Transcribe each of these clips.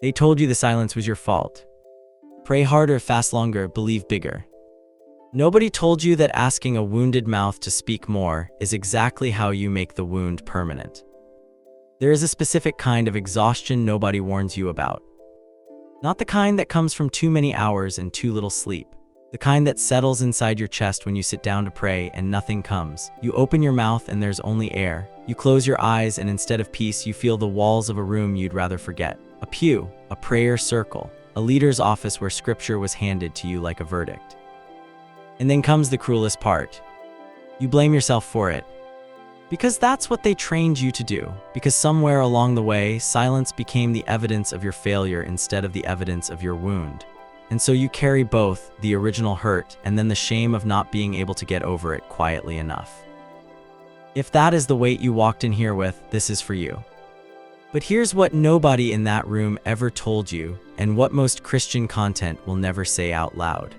They told you the silence was your fault. Pray harder, fast longer, believe bigger. Nobody told you that asking a wounded mouth to speak more is exactly how you make the wound permanent. There is a specific kind of exhaustion nobody warns you about. Not the kind that comes from too many hours and too little sleep. The kind that settles inside your chest when you sit down to pray and nothing comes. You open your mouth and there's only air. You close your eyes and instead of peace, you feel the walls of a room you'd rather forget. A pew, a prayer circle, a leader's office where scripture was handed to you like a verdict. And then comes the cruelest part. You blame yourself for it. Because that's what they trained you to do. Because somewhere along the way, silence became the evidence of your failure instead of the evidence of your wound. And so you carry both, the original hurt and then the shame of not being able to get over it quietly enough. If that is the weight you walked in here with, this is for you. But here's what nobody in that room ever told you, and what most Christian content will never say out loud.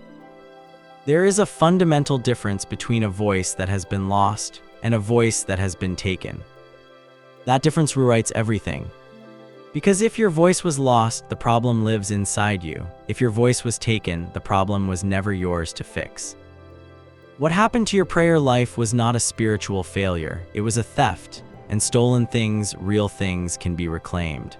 There is a fundamental difference between a voice that has been lost and a voice that has been taken. That difference rewrites everything. Because if your voice was lost, the problem lives inside you. If your voice was taken, the problem was never yours to fix. What happened to your prayer life was not a spiritual failure. It was a theft, and stolen things, real things, can be reclaimed.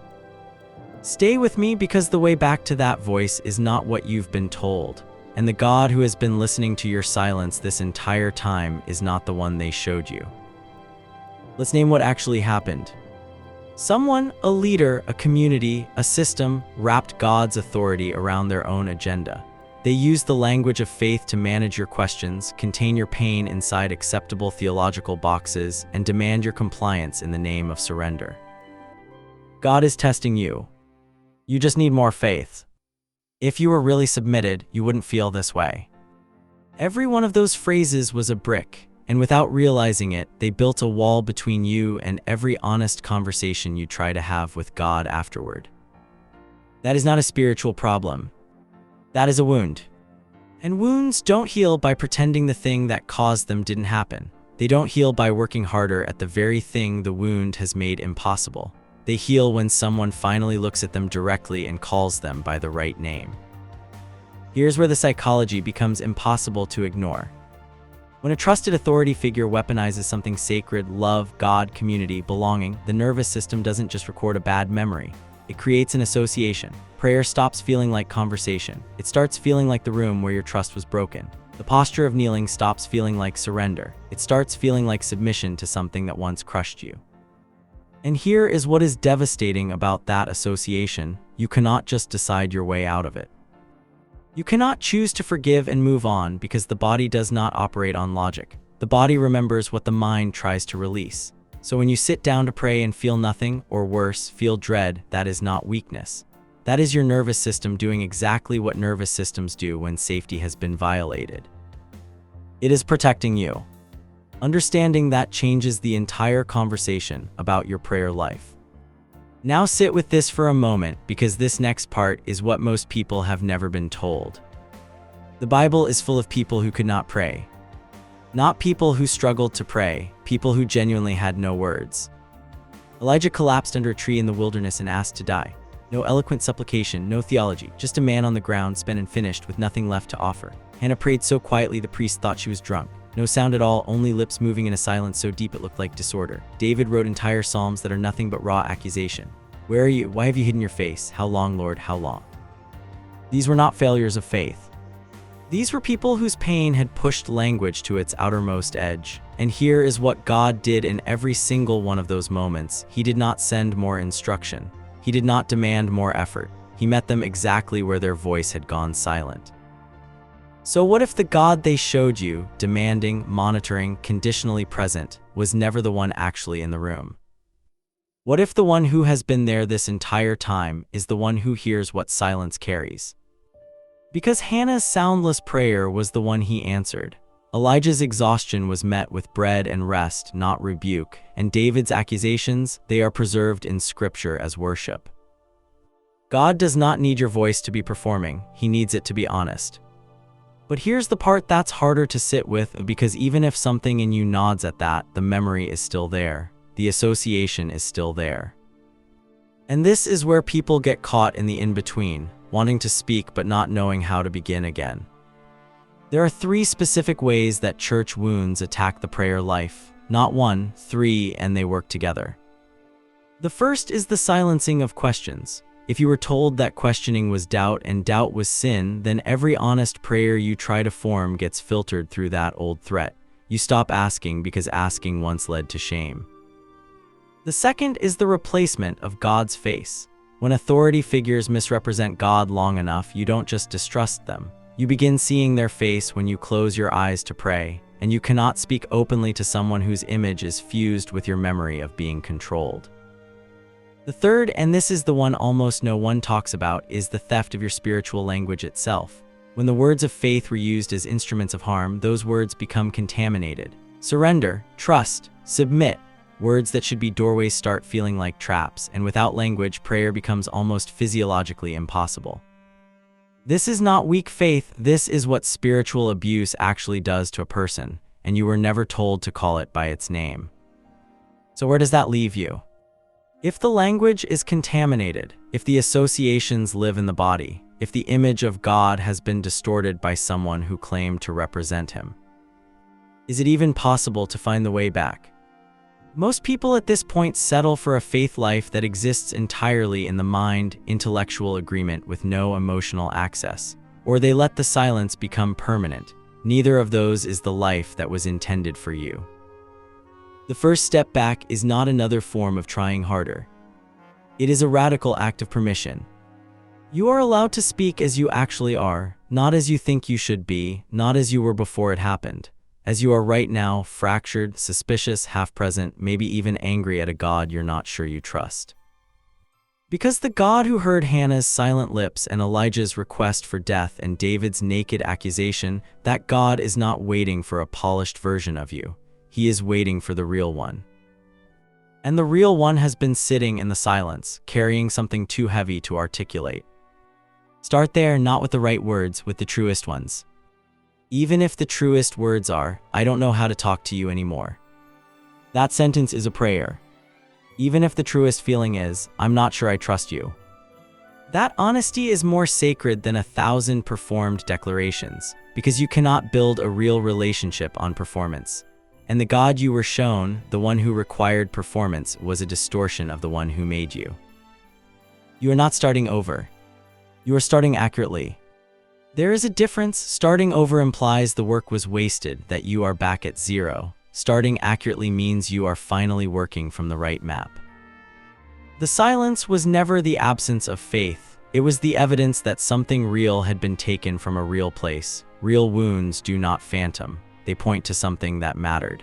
Stay with me, because the way back to that voice is not what you've been told. And the God who has been listening to your silence this entire time is not the one they showed you. Let's name what actually happened. Someone, a leader, a community, a system, wrapped God's authority around their own agenda. They used the language of faith to manage your questions, contain your pain inside acceptable theological boxes, and demand your compliance in the name of surrender. God is testing you. You just need more faith. If you were really submitted, you wouldn't feel this way. Every one of those phrases was a brick, and without realizing it, they built a wall between you and every honest conversation you try to have with God afterward. That is not a spiritual problem. That is a wound. And wounds don't heal by pretending the thing that caused them didn't happen. They don't heal by working harder at the very thing the wound has made impossible. They heal when someone finally looks at them directly and calls them by the right name. Here's where the psychology becomes impossible to ignore. When a trusted authority figure weaponizes something sacred, love, God, community, belonging, the nervous system doesn't just record a bad memory. It creates an association. Prayer stops feeling like conversation. It starts feeling like the room where your trust was broken. The posture of kneeling stops feeling like surrender. It starts feeling like submission to something that once crushed you. And here is what is devastating about that association. You cannot just decide your way out of it. You cannot choose to forgive and move on, because the body does not operate on logic. The body remembers what the mind tries to release. So when you sit down to pray and feel nothing, or worse, feel dread, that is not weakness. That is your nervous system doing exactly what nervous systems do when safety has been violated. It is protecting you. Understanding that changes the entire conversation about your prayer life. Now sit with this for a moment, because this next part is what most people have never been told. The Bible is full of people who could not pray. Not people who struggled to pray, people who genuinely had no words. Elijah collapsed under a tree in the wilderness and asked to die. No eloquent supplication, no theology, just a man on the ground, spent and finished, with nothing left to offer. Hannah prayed so quietly the priest thought she was drunk. No sound at all, only lips moving in a silence so deep it looked like disorder. David wrote entire psalms that are nothing but raw accusation. Where are you? Why have you hidden your face? How long, Lord, how long? These were not failures of faith. These were people whose pain had pushed language to its outermost edge. And here is what God did in every single one of those moments. He did not send more instruction. He did not demand more effort. He met them exactly where their voice had gone silent. So what if the God they showed you, demanding, monitoring, conditionally present, was never the one actually in the room? What if the one who has been there this entire time is the one who hears what silence carries? Because Hannah's soundless prayer was the one he answered. Elijah's exhaustion was met with bread and rest, not rebuke, and David's accusations, they are preserved in Scripture as worship. God does not need your voice to be performing, He needs it to be honest. But here's the part that's harder to sit with, because even if something in you nods at that, the memory is still there. The association is still there. And this is where people get caught in the in-between, wanting to speak but not knowing how to begin again. There are 3 specific ways that church wounds attack the prayer life. Not 1, 3, and they work together. The first is the silencing of questions. If you were told that questioning was doubt and doubt was sin, then every honest prayer you try to form gets filtered through that old threat. You stop asking because asking once led to shame. The second is the replacement of God's face. When authority figures misrepresent God long enough, you don't just distrust them. You begin seeing their face when you close your eyes to pray, and you cannot speak openly to someone whose image is fused with your memory of being controlled. The third, and this is the one almost no one talks about, is the theft of your spiritual language itself. When the words of faith were used as instruments of harm, those words become contaminated. Surrender, trust, submit. Words that should be doorways start feeling like traps, and without language, prayer becomes almost physiologically impossible. This is not weak faith, this is what spiritual abuse actually does to a person, and you were never told to call it by its name. So where does that leave you? If the language is contaminated, if the associations live in the body, if the image of God has been distorted by someone who claimed to represent him, is it even possible to find the way back? Most people at this point settle for a faith life that exists entirely in the mind, intellectual agreement with no emotional access, or they let the silence become permanent. Neither of those is the life that was intended for you. The first step back is not another form of trying harder. It is a radical act of permission. You are allowed to speak as you actually are, not as you think you should be, not as you were before it happened. As you are right now, fractured, suspicious, half-present, maybe even angry at a God you're not sure you trust. Because the God who heard Hannah's silent lips and Elijah's request for death and David's naked accusation, that God is not waiting for a polished version of you. He is waiting for the real one. And the real one has been sitting in the silence, carrying something too heavy to articulate. Start there, not with the right words, with the truest ones. Even if the truest words are, "I don't know how to talk to you anymore." That sentence is a prayer. Even if the truest feeling is, "I'm not sure I trust you." That honesty is more sacred than 1,000 performed declarations, because you cannot build a real relationship on performance. And the God you were shown, the one who required performance, was a distortion of the one who made you. You are not starting over. You are starting accurately. There is a difference. Starting over implies the work was wasted, that you are back at zero. Starting accurately means you are finally working from the right map. The silence was never the absence of faith. It was the evidence that something real had been taken from a real place. Real wounds do not phantom. They point to something that mattered.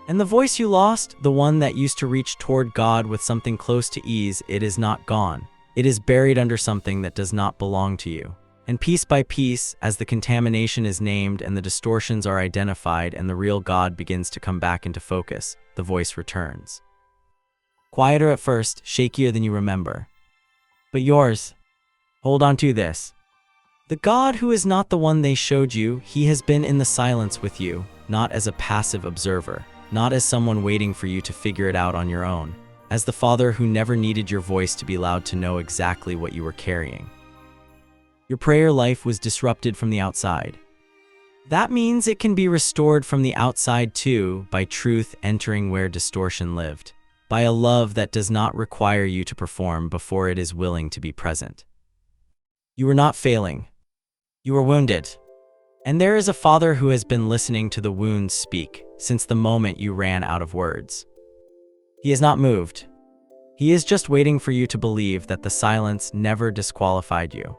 And the voice you lost, the one that used to reach toward God with something close to ease, it is not gone. It is buried under something that does not belong to you. And piece by piece, as the contamination is named and the distortions are identified and the real God begins to come back into focus, the voice returns. Quieter at first, shakier than you remember. But yours. Hold on to this. The God who is not the one they showed you, he has been in the silence with you, not as a passive observer, not as someone waiting for you to figure it out on your own, as the Father who never needed your voice to be allowed to know exactly what you were carrying. Your prayer life was disrupted from the outside. That means it can be restored from the outside too, by truth entering where distortion lived, by a love that does not require you to perform before it is willing to be present. You were not failing. You were wounded. And there is a Father who has been listening to the wounds speak since the moment you ran out of words. He is not moved. He is just waiting for you to believe that the silence never disqualified you.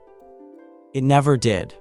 It never did.